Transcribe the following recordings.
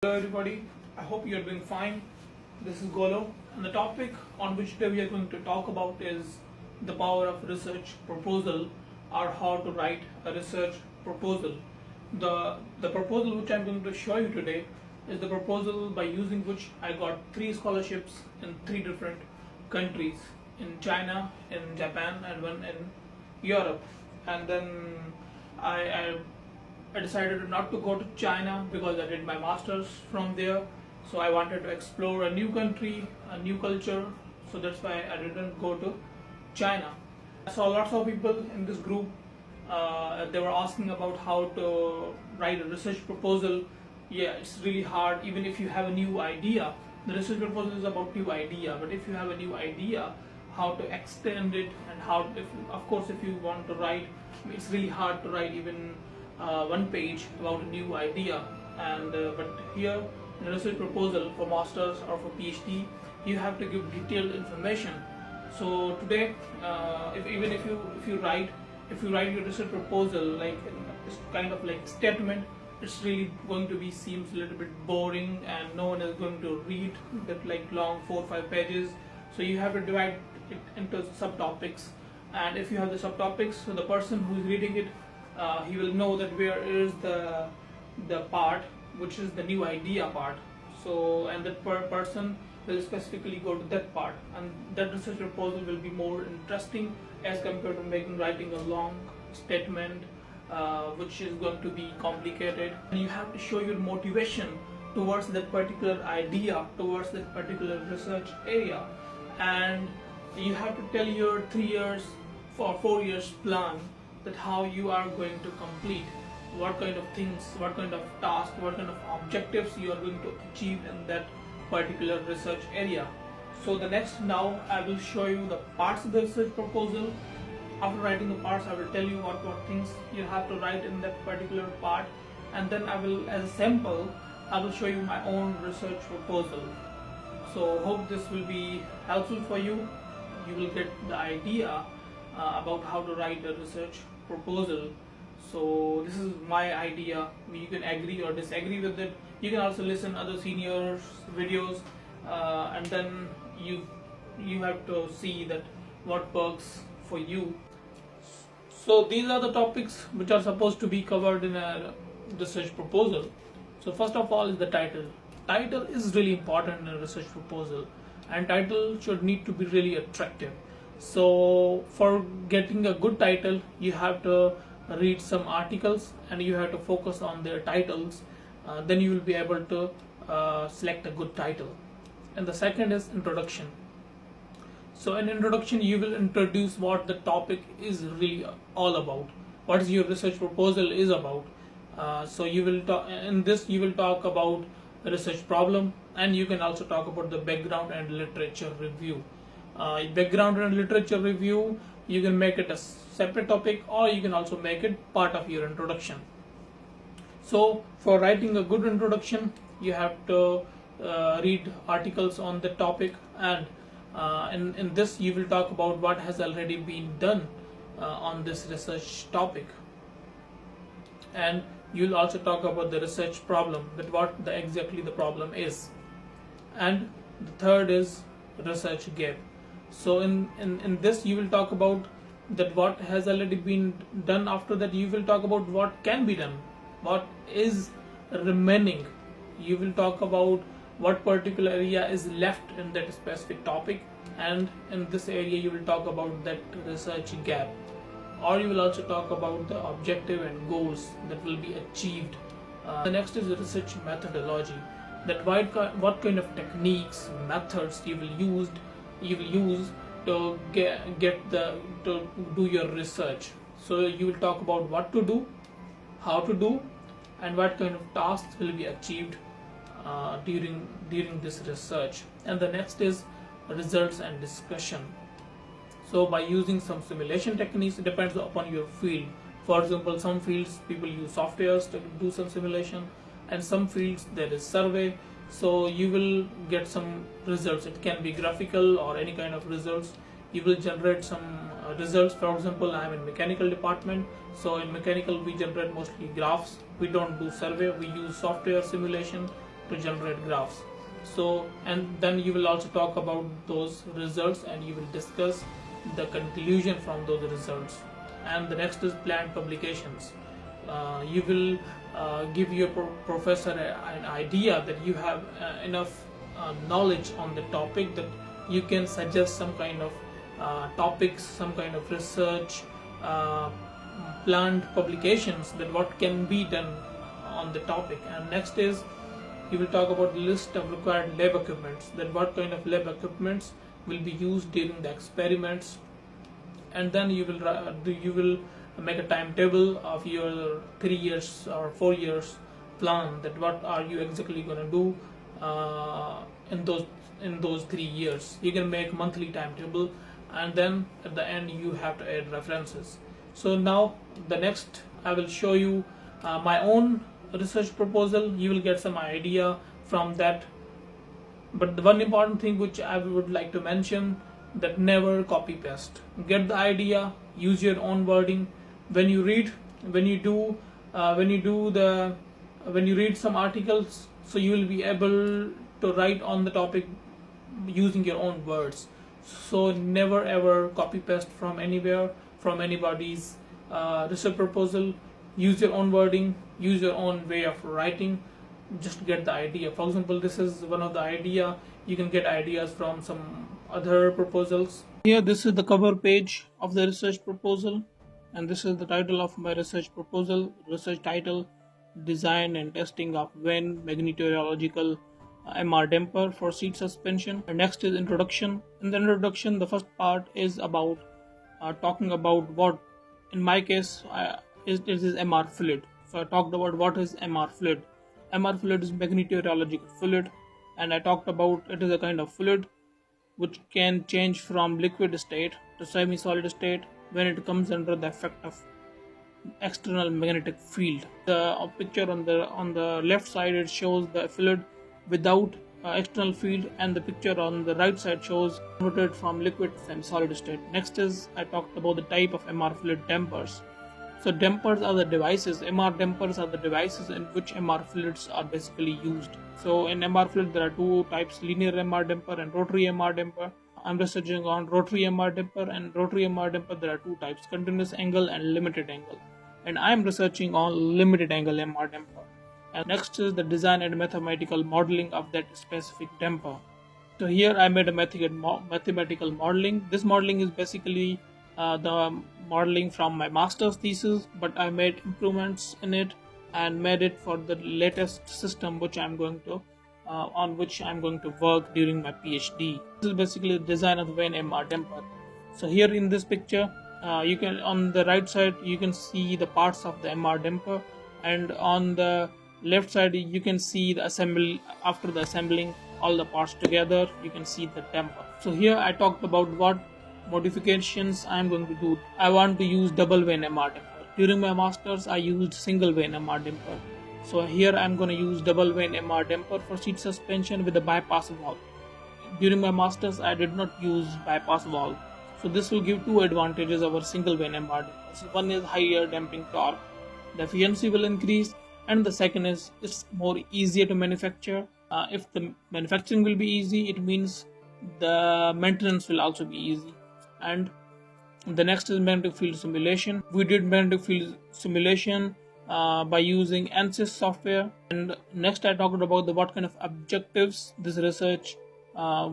Hello everybody, I hope you are doing fine. This is Golo, and the topic on which today we are going to talk about is the power of research proposal, or how to write a research proposal. The proposal which I am going to show you today is the proposal by using which I got 3 scholarships in 3 different countries, in China, in Japan, and one in Europe. And then I decided not to go to China because I did my masters from there. So I wanted to explore a new country, a new culture. So that's why I didn't go to China. I saw lots of people in this group. They were asking about how to write a research proposal. Yeah, it's really hard. Even if you have a new idea, the research proposal is about new idea. But if you have a new idea, how to extend it, and if you want to write, it's really hard to write even one page about a new idea. But here in a research proposal for masters or for PhD, you have to give detailed information. So today, if you write your research proposal like it's kind of like statement, it's really going to be seems a little bit boring, and no one is going to read that like long 4 or 5 pages. So you have to divide it into subtopics, and if you have the subtopics, so the person who is reading it, he will know that where is the part which is the new idea part. So, and that person will specifically go to that part, and that research proposal will be more interesting as compared to writing a long statement, which is going to be complicated. And you have to show your motivation towards that particular idea, towards that particular research area, and you have to tell your 3 years or 4 years plan, that how you are going to complete, what kind of things, what kind of task, what kind of objectives you are going to achieve in that particular research area. So now I will show you the parts of the research proposal. After writing the parts, I will tell you what things you have to write in that particular part, and then I will, as a sample, I will show you my own research proposal. So hope this will be helpful for you. You will get the idea about how to write a research proposal. So this is my idea. You can agree or disagree with it. You can also listen other seniors videos, and then you have to see that what works for you. So these are the topics which are supposed to be covered in a research proposal. So first of all is the title. Title is really important in a research proposal, and title should need to be really attractive. So for getting a good title, you have to read some articles and you have to focus on their titles. Then you will be able to select a good title. And the second is introduction. So in introduction, you will introduce what the topic is really all about, what is your research proposal is about. So you will talk about the research problem, and you can also talk about the background and literature review. Background and literature review, you can make it a separate topic, or you can also make it part of your introduction. So for writing a good introduction, you have to read articles on the topic, and in this you will talk about what has already been done on this research topic, and you'll also talk about the research problem, that what exactly the problem is. And the third is research gap. So in this you will talk about that what has already been done. After that you will talk about what can be done, what is remaining. You will talk about what particular area is left in that specific topic, and in this area you will talk about that research gap. Or you will also talk about the objective and goals that will be achieved. The next is the research methodology, that what kind of techniques, methods you will use to to do your research. So you will talk about what to do, how to do, and what kind of tasks will be achieved during this research. And the next is results and discussion. So by using some simulation techniques, it depends upon your field. For example, some fields people use softwares to do some simulation, and some fields there is survey. So you will get some results. It can be graphical or any kind of results. You will generate some results. For example, I am in mechanical department, so in mechanical we generate mostly graphs. We don't do survey, we use software simulation to generate graphs. So, and then you will also talk about those results and you will discuss the conclusion from those results. And the next is planned publications. You will give your professor an idea that you have enough knowledge on the topic that you can suggest some kind of topics, some kind of research, planned publications, that what can be done on the topic. And next is you will talk about the list of required lab equipments, that what kind of lab equipments will be used during the experiments. And then you will make a timetable of your 3 years or 4 years plan, that what are you exactly going to do in those 3 years. You can make monthly timetable, and then at the end you have to add references. So now the next I will show you my own research proposal. You will get some idea from that. But the one important thing which I would like to mention, that never copy paste. Get the idea, use your own wording. When you read some articles, so you will be able to write on the topic using your own words. So never ever copy paste from anywhere, from anybody's research proposal. Use your own wording, use your own way of writing, just get the idea. For example, this is one of the idea. You can get ideas from some other proposals. Here, this is the cover page of the research proposal, and this is the title of my research proposal. Research title: Design and Testing of WEN Magnetoreological MR Damper for Seat Suspension. And next is introduction. In the introduction, the first part is about talking about what, in my case, it is MR fluid. So I talked about what is MR fluid. MR fluid is magnetoreological fluid, and I talked about it is a kind of fluid which can change from liquid state to semi-solid state when it comes under the effect of external magnetic field. The picture on the left side, it shows the fluid without external field, and the picture on the right side shows converted from liquid to semi-solid state. Next is I talked about the type of MR fluid dampers. So dampers are the devices, MR dampers are the devices in which MR fluids are basically used. So in MR fluid there are two types, linear MR damper and rotary MR damper. I'm researching on rotary MR damper, and rotary MR damper there are two types, continuous angle and limited angle. And I'm researching on limited angle MR damper. And next is the design and mathematical modeling of that specific damper. So here I made a mathematical modeling. This modeling is basically the modeling from my master's thesis, but I made improvements in it and made it for the latest system which I'm going to on which I'm going to work during my PhD. This is basically the design of the WEN MR damper. So here in this picture, you can, on the right side you can see the parts of the MR damper, and on the left side you can see the assembly. After the assembling all the parts together, you can see the damper. So here I talked about what modifications I am going to do. I want to use double WEN MR damper. During my masters I used single WEN MR damper. So here I am going to use double WEN MR damper for seat suspension with a bypass valve. During my masters I did not use bypass valve. So this will give two advantages over single WEN MR damper. So one is higher damping torque, the efficiency will increase, and the second is it's more easier to manufacture. If the manufacturing will be easy, it means the maintenance will also be easy. And the next is magnetic field simulation. We did magnetic field simulation by using ANSYS software. And next I talked about what kind of objectives this research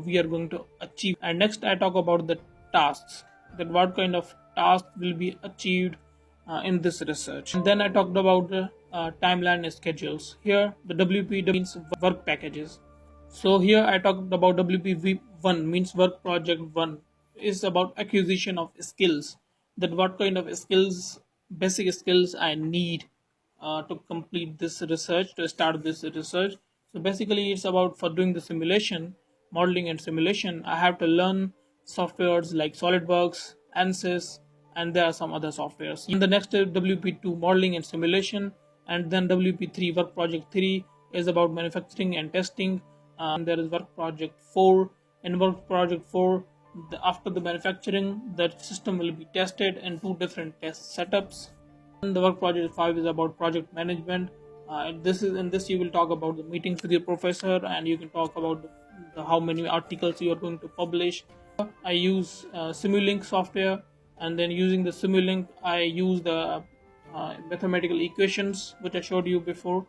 we are going to achieve. And next I talk about the tasks, that what kind of tasks will be achieved in this research. And then I talked about the timeline and schedules. Here the WP means work packages. So here I talked about WP1 means work project 1 is about acquisition of skills, that what kind of skills, basic skills I need to complete this research, to start this research. So basically it's about, for doing the simulation, modeling and simulation, I have to learn softwares like SolidWorks, ANSYS, and there are some other softwares. In the next WP2 modeling and simulation, and then WP3 work project 3 is about manufacturing and testing. And there is work project 4. In work project 4, after the manufacturing, the system will be tested in two different test setups. And the work project 5 is about project management In this you will talk about the meetings with your professor, and you can talk about how many articles you are going to publish. I use Simulink software, and then using the Simulink, I use the mathematical equations which I showed you before.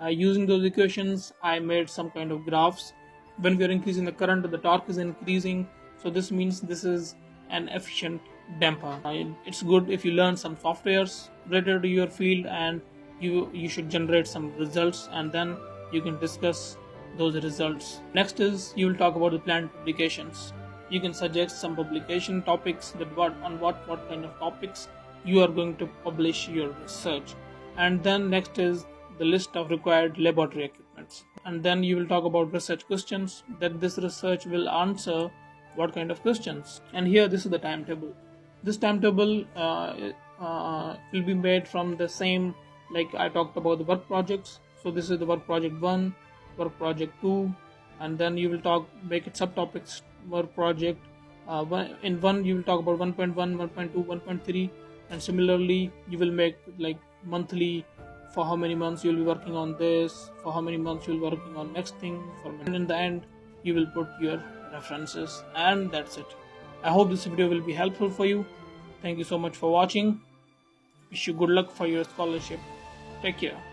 Using those equations, I made some kind of graphs. When we are increasing the current, the torque is increasing. So this means this is an efficient damper. It's good if you learn some softwares related to your field, and you should generate some results, and then you can discuss those results. Next is you will talk about the planned publications. You can suggest some publication topics, that what kind of topics you are going to publish your research. And then next is the list of required laboratory equipments. And then you will talk about research questions, that this research will answer what kind of questions. And here this is the timetable. This timetable will be made from the same, like I talked about the work projects. So this is the work project 1, work project 2, and then you will make it subtopics. Work project in 1 you will talk about 1.1, 1.2, 1.3, and similarly you will make like monthly, for how many months you will be working on this, for how many months you will be working on next thing, and in the end you will put your references, and that's it. I hope this video will be helpful for you. Thank you so much for watching. Wish you good luck for your scholarship. Take care.